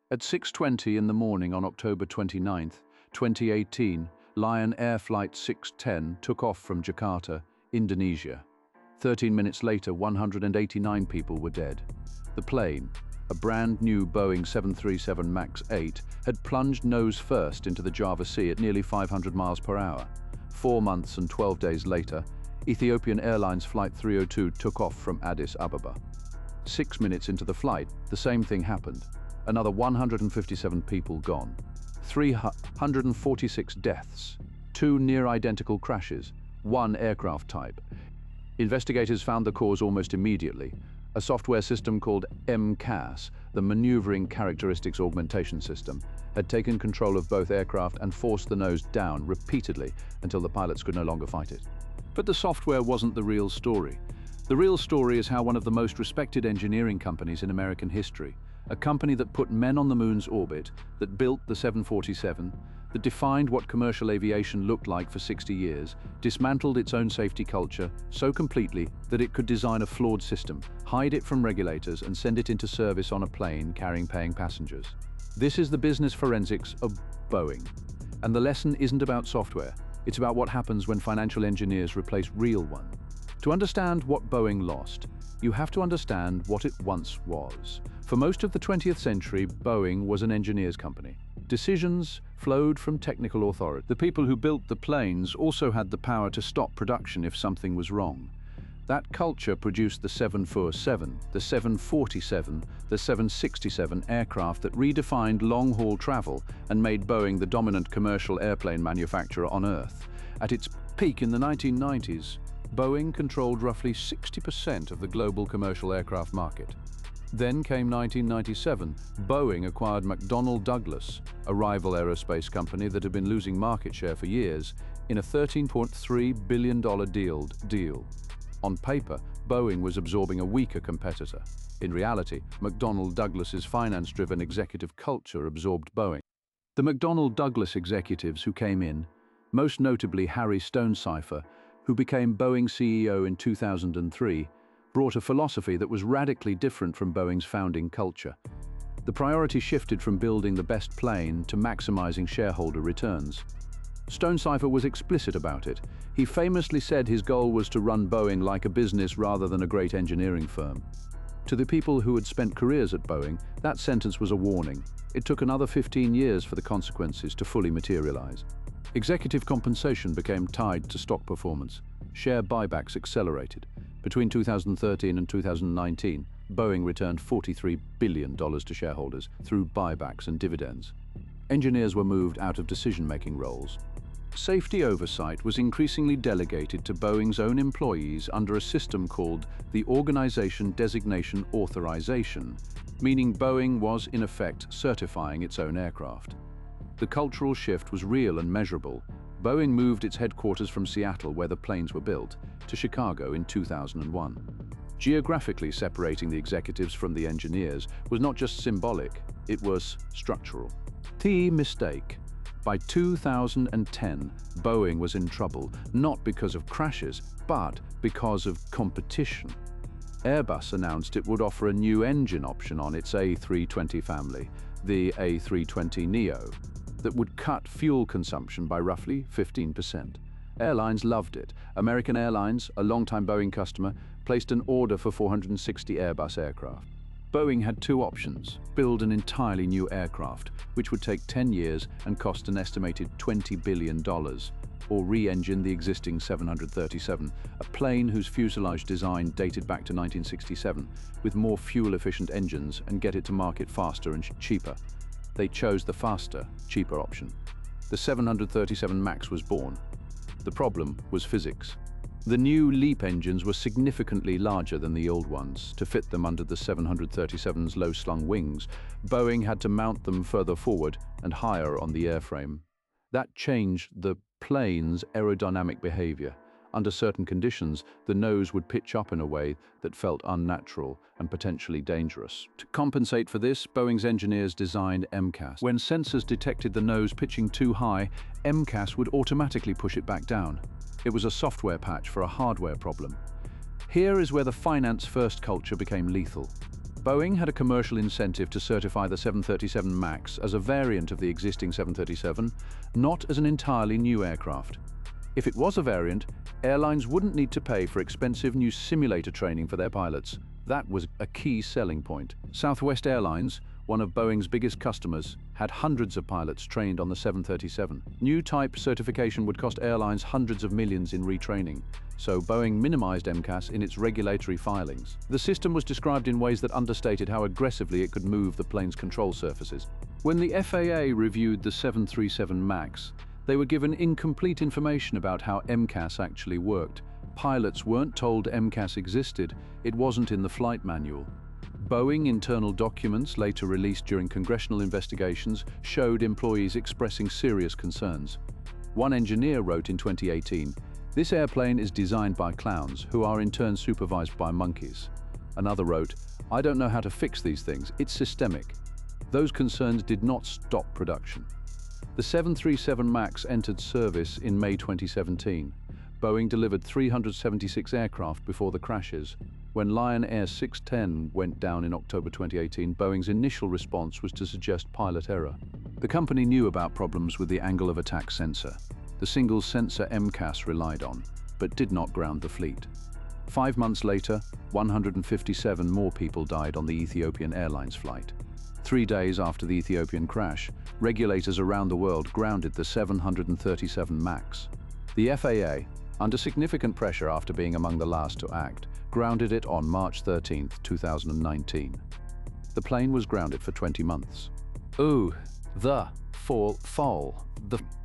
At 6:20 in the morning on October 29, 2018, Lion Air Flight 610 took off from Jakarta, Indonesia. 13 minutes later, 189 people were dead. The plane, a brand new Boeing 737 MAX 8, had plunged nose first into the Java Sea at nearly 500 miles per hour. 4 months and 12 days later, Ethiopian Airlines Flight 302 took off from Addis Ababa. 6 minutes into the flight, the same thing happened. Another 157 people gone. 346 deaths, 2 near-identical crashes, 1 aircraft type. Investigators found the cause almost immediately. A software system called MCAS, the Maneuvering Characteristics Augmentation System, had taken control of both aircraft and forced the nose down repeatedly until the pilots could no longer fight it. But the software wasn't the real story. The real story is how one of the most respected engineering companies in American history, a company that put men on the moon's orbit, that built the 747, that defined what commercial aviation looked like for 60 years, dismantled its own safety culture so completely that it could design a flawed system, hide it from regulators, and send it into service on a plane carrying paying passengers. This is the business forensics of Boeing. And the lesson isn't about software. It's about what happens when financial engineers replace real ones. To understand what Boeing lost, you have to understand what it once was. For most of the 20th century, Boeing was an engineers company. Decisions flowed from technical authority. The people who built the planes also had the power to stop production if something was wrong. That culture produced the 747, the 747, the 767 aircraft that redefined long-haul travel and made Boeing the dominant commercial airplane manufacturer on Earth. At its peak in the 1990s, Boeing controlled roughly 60% of the global commercial aircraft market. Then came 1997. Boeing acquired McDonnell Douglas, a rival aerospace company that had been losing market share for years, in a $13.3 billion deal. On paper, Boeing was absorbing a weaker competitor. In reality, McDonnell Douglas's finance-driven executive culture absorbed Boeing. The McDonnell Douglas executives who came in, most notably Harry Stonecipher, who became Boeing CEO in 2003, brought a philosophy that was radically different from Boeing's founding culture. The priority shifted from building the best plane to maximizing shareholder returns. Stonecipher was explicit about it. He famously said his goal was to run Boeing like a business rather than a great engineering firm. To the people who had spent careers at Boeing, that sentence was a warning. It took another 15 years for the consequences to fully materialize. Executive compensation became tied to stock performance. Share buybacks accelerated. Between 2013 and 2019, Boeing returned $43 billion to shareholders through buybacks and dividends. Engineers were moved out of decision-making roles. Safety oversight was increasingly delegated to Boeing's own employees under a system called the Organization Designation Authorization, meaning Boeing was, in effect, certifying its own aircraft. The cultural shift was real and measurable. Boeing moved its headquarters from Seattle, where the planes were built, to Chicago in 2001. Geographically separating the executives from the engineers was not just symbolic, it was structural. The mistake. By 2010, Boeing was in trouble, not because of crashes, but because of competition. Airbus announced it would offer a new engine option on its A320 family, the A320neo, that would cut fuel consumption by roughly 15%. Airlines loved it. American Airlines, a longtime Boeing customer, placed an order for 460 Airbus aircraft. Boeing had 2 options: build an entirely new aircraft, which would take 10 years and cost an estimated $20 billion, or re-engine the existing 737, a plane whose fuselage design dated back to 1967, with more fuel-efficient engines, and get it to market faster and cheaper. They chose the faster, cheaper option. The 737 MAX was born. The problem was physics. The new LEAP engines were significantly larger than the old ones. To fit them under the 737's low-slung wings, Boeing had to mount them further forward and higher on the airframe. That changed the plane's aerodynamic behavior. Under certain conditions, the nose would pitch up in a way that felt unnatural and potentially dangerous. To compensate for this, Boeing's engineers designed MCAS. When sensors detected the nose pitching too high, MCAS would automatically push it back down. It was a software patch for a hardware problem. Here is where the finance-first culture became lethal. Boeing had a commercial incentive to certify the 737 MAX as a variant of the existing 737, not as an entirely new aircraft. If it was a variant, airlines wouldn't need to pay for expensive new simulator training for their pilots. That was a key selling point. Southwest Airlines, one of Boeing's biggest customers, had hundreds of pilots trained on the 737. New type certification would cost airlines hundreds of millions in retraining, so Boeing minimized MCAS in its regulatory filings. The system was described in ways that understated how aggressively it could move the plane's control surfaces. When the FAA reviewed the 737 MAX, they were given incomplete information about how MCAS actually worked. Pilots weren't told MCAS existed, it wasn't in the flight manual. Boeing internal documents, later released during congressional investigations, showed employees expressing serious concerns. One engineer wrote in 2018, "This airplane is designed by clowns, who are in turn supervised by monkeys." Another wrote, "I don't know how to fix these things, it's systemic." Those concerns did not stop production. The 737 MAX entered service in May 2017. Boeing delivered 376 aircraft before the crashes. When Lion Air 610 went down in October 2018, Boeing's initial response was to suggest pilot error. The company knew about problems with the angle of attack sensor, the single sensor MCAS relied on, but did not ground the fleet. 5 months later, 157 more people died on the Ethiopian Airlines flight. 3 days after the Ethiopian crash, regulators around the world grounded the 737 MAX. The FAA, under significant pressure after being among the last to act, grounded it on March 13, 2019. The plane was grounded for 20 months.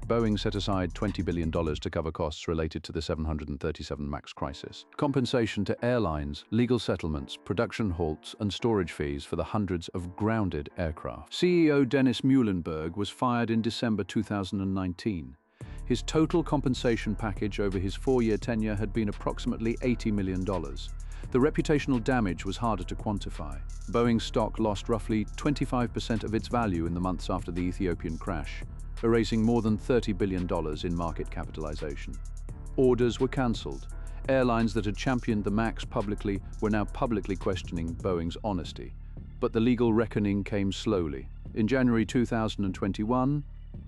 Boeing set aside $20 billion to cover costs related to the 737 MAX crisis. Compensation to airlines, legal settlements, production halts, and storage fees for the hundreds of grounded aircraft. CEO Dennis Muhlenberg was fired in December 2019. His total compensation package over his 4-year tenure had been approximately $80 million. The reputational damage was harder to quantify. Boeing stock lost roughly 25% of its value in the months after the Ethiopian crash, erasing more than $30 billion in market capitalization. Orders were cancelled. Airlines that had championed the MAX publicly were now publicly questioning Boeing's honesty. But the legal reckoning came slowly. In January 2021,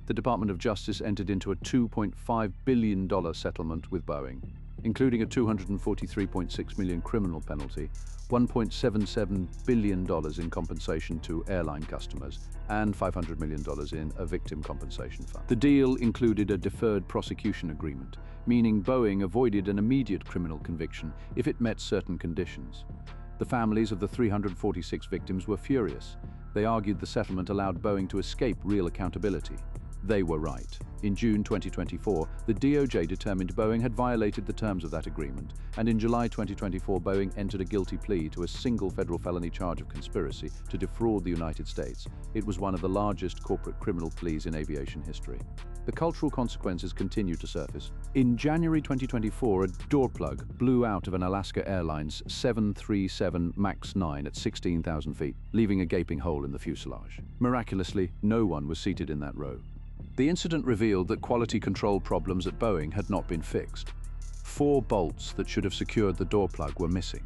the Department of Justice entered into a $2.5 billion settlement with Boeing, including a $243.6 million criminal penalty, $1.77 billion in compensation to airline customers, and $500 million in a victim compensation fund. The deal included a deferred prosecution agreement, meaning Boeing avoided an immediate criminal conviction if it met certain conditions. The families of the 346 victims were furious. They argued the settlement allowed Boeing to escape real accountability. They were right. In June 2024, the DOJ determined Boeing had violated the terms of that agreement, and in July 2024, Boeing entered a guilty plea to a single federal felony charge of conspiracy to defraud the United States. It was one of the largest corporate criminal pleas in aviation history. The cultural consequences continue to surface. In January 2024, a door plug blew out of an Alaska Airlines 737 MAX 9 at 16,000 feet, leaving a gaping hole in the fuselage. Miraculously, no one was seated in that row. The incident revealed that quality control problems at Boeing had not been fixed. 4 bolts that should have secured the door plug were missing.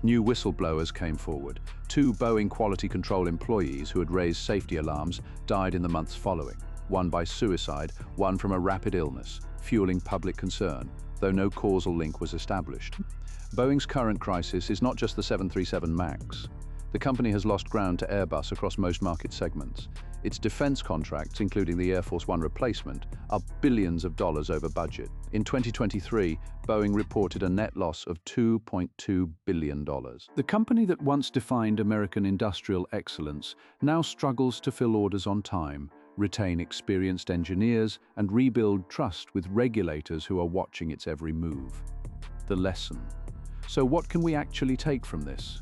New whistleblowers came forward. 2 Boeing quality control employees who had raised safety alarms died in the months following, one by suicide, one from a rapid illness, fueling public concern, though no causal link was established. Boeing's current crisis is not just the 737 MAX. The company has lost ground to Airbus across most market segments. Its defense contracts, including the Air Force One replacement, are billions of dollars over budget. In 2023, Boeing reported a net loss of $2.2 billion. The company that once defined American industrial excellence now struggles to fill orders on time, retain experienced engineers, and rebuild trust with regulators who are watching its every move. The lesson. So what can we actually take from this?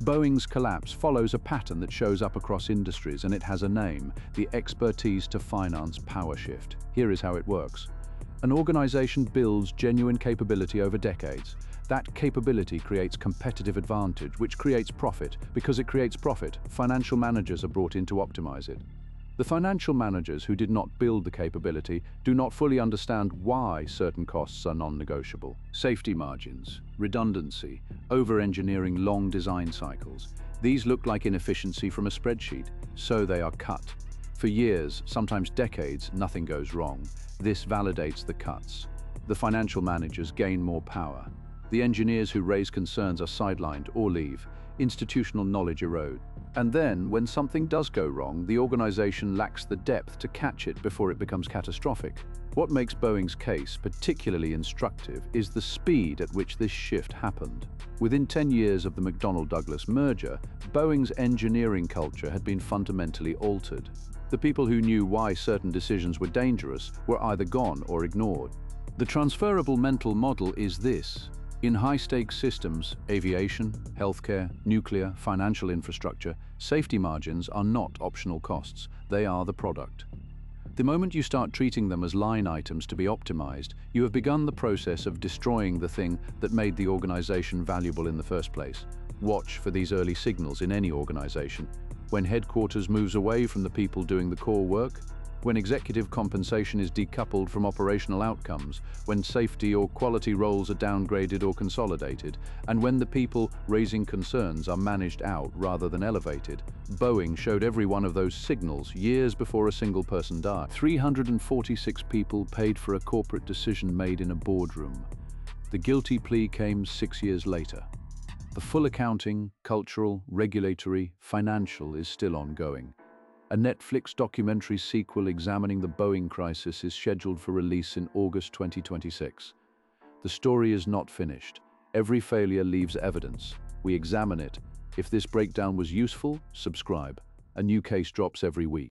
Boeing's collapse follows a pattern that shows up across industries, and it has a name: the expertise to finance power shift. Here is how it works. An organization builds genuine capability over decades. That capability creates competitive advantage, which creates profit. Because it creates profit, financial managers are brought in to optimize it. The financial managers who did not build the capability do not fully understand why certain costs are non-negotiable. Safety margins, redundancy, over-engineering long design cycles. These look like inefficiency from a spreadsheet, so they are cut. For years, sometimes decades, nothing goes wrong. This validates the cuts. The financial managers gain more power. The engineers who raise concerns are sidelined or leave. Institutional knowledge erodes. And then, when something does go wrong, the organization lacks the depth to catch it before it becomes catastrophic. What makes Boeing's case particularly instructive is the speed at which this shift happened. Within 10 years of the McDonnell Douglas merger, Boeing's engineering culture had been fundamentally altered. The people who knew why certain decisions were dangerous were either gone or ignored. The transferable mental model is this. In high-stakes systems, aviation, healthcare, nuclear, financial infrastructure, safety margins are not optional costs, they are the product. The moment you start treating them as line items to be optimized, you have begun the process of destroying the thing that made the organization valuable in the first place. Watch for these early signals in any organization. When headquarters moves away from the people doing the core work, when executive compensation is decoupled from operational outcomes, when safety or quality roles are downgraded or consolidated, and when the people raising concerns are managed out rather than elevated. Boeing showed every one of those signals years before a single person died. 346 people paid for a corporate decision made in a boardroom. The guilty plea came 6 years later. The full accounting, cultural, regulatory, financial is still ongoing. A Netflix documentary sequel examining the Boeing crisis is scheduled for release in August 2026. The story is not finished. Every failure leaves evidence. We examine it. If this breakdown was useful, subscribe. A new case drops every week.